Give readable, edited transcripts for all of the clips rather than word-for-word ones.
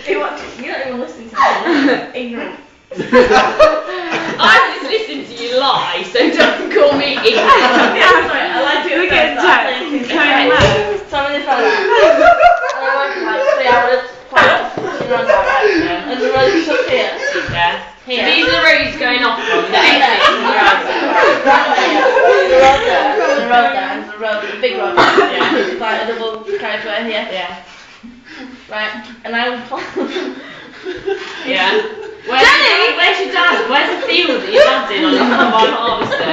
You're not even listening to me. Ignorant. I'm just listening to you lie, so don't call me ignorant. Yeah, sorry, I like to get attacked. So I'm in the phone. And I work like 3 hours, 5 hours, in Roundabout, right? And the road's just here. Yeah. Here. So these are the roads going off from the The road there, the big road. Yeah. It's like a double carriageway here. Yeah. Right, and I was Yeah. Where's your dad? Where's the field that your dad's in on the combine-harvester?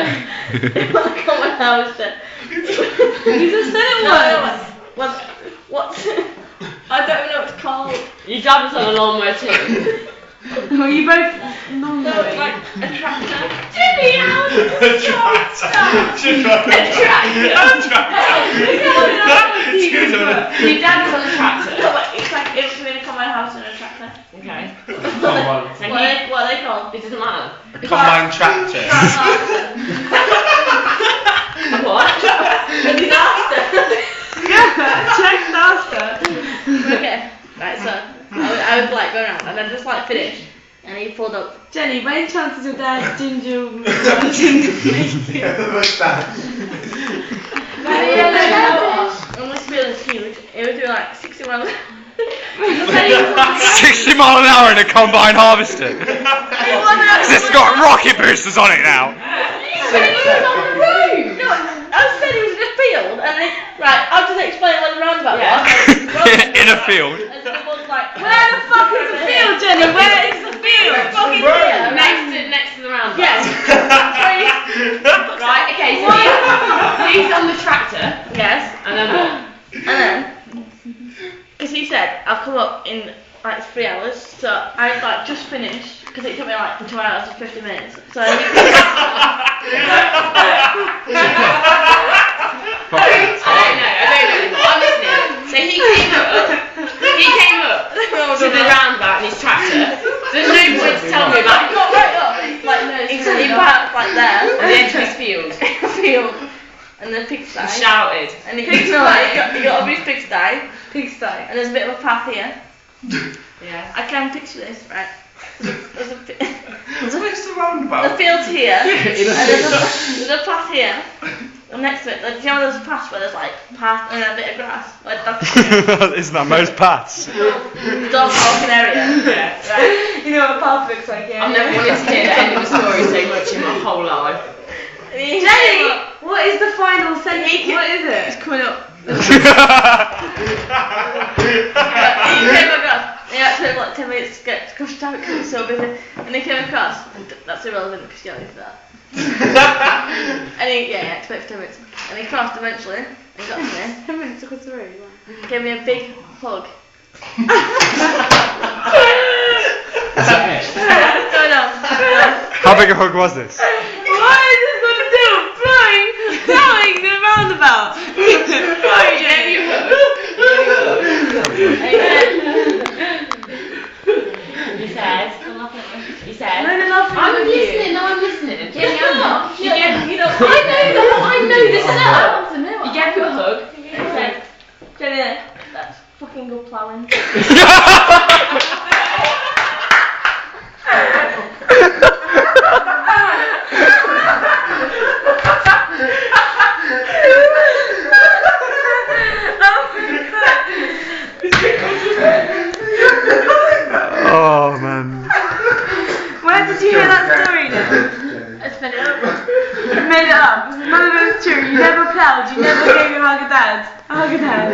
On the combine-harvester. You just said it once. What's I don't even know what it's called. Your dad was on a lawnmower too. Well, you both No, it's like a tractor. Jenni, how is it a tractor? Your dad was on a tractor. It's like it was between a combine-harvester and a tractor. Okay. What are they called? It doesn't matter. A combine tractor. What? A disaster. check faster. Okay, right, so I would like go around and then just like finish. And he pulled up. Jenni, by any chance is your dad ginger? And this feels huge. It was doing like 60 miles. 60 mile an hour in a combine harvester. It's got rocket boosters on it now. No, I said he was in a field, and then right, I'll just explain what the roundabout was. In a field. And so it was like, Where the fuck is the field, Jenni? Where is the field? Fucking here. Next to the roundabout. Yes. Right. Okay. So he's on the tractor. Yes. And then what? And then, because he said I'll come up in like 3 hours, so I like just finished because it took me like 2 hours and 50 minutes. So. I don't know. I'm listening. So he came up to the roundabout in his tractor. There's no point to tell me about He got right up. Like no, he parked like there. the edge of his field. Field. And the pigsty. He shouted. And he got up his pigsty. Pigsty. And there's a bit of a path here. Yeah. I can picture this, right? There's Where's the roundabout? the field's here. And there's a path here. And next to it, like, you know there's a path where there's like path and a bit of grass. Like dog Isn't that most paths? dog walking area. Yeah. Right. You know what a path looks like, yeah? I've never wanted to hear the end of a story so much in my whole life. Jenni, what is the final sentence? What is it? It's coming up. He came across. He actually had like 10 minutes to get across town because it's so busy. And he came across. That's irrelevant because you don't need that. And he, yeah, expect 10 minutes. And he crossed eventually. And he got to me. 10 minutes across the road. Gave me a big hug. No. How big a hug was this? What is this got to do with blowing the roundabout? Blowing Jenni. He said, No, they're laughing I'm at you. listening, no, I'm listening. Jenni, I'm not. I know this setup. He gave you a hug. He said, Jenni, that's fucking good plowing. Oh man. Where did you hear that story then? I spent it up. You made it up. None of it was true. You never plowed. You never gave your hug a dad. A hug a dad.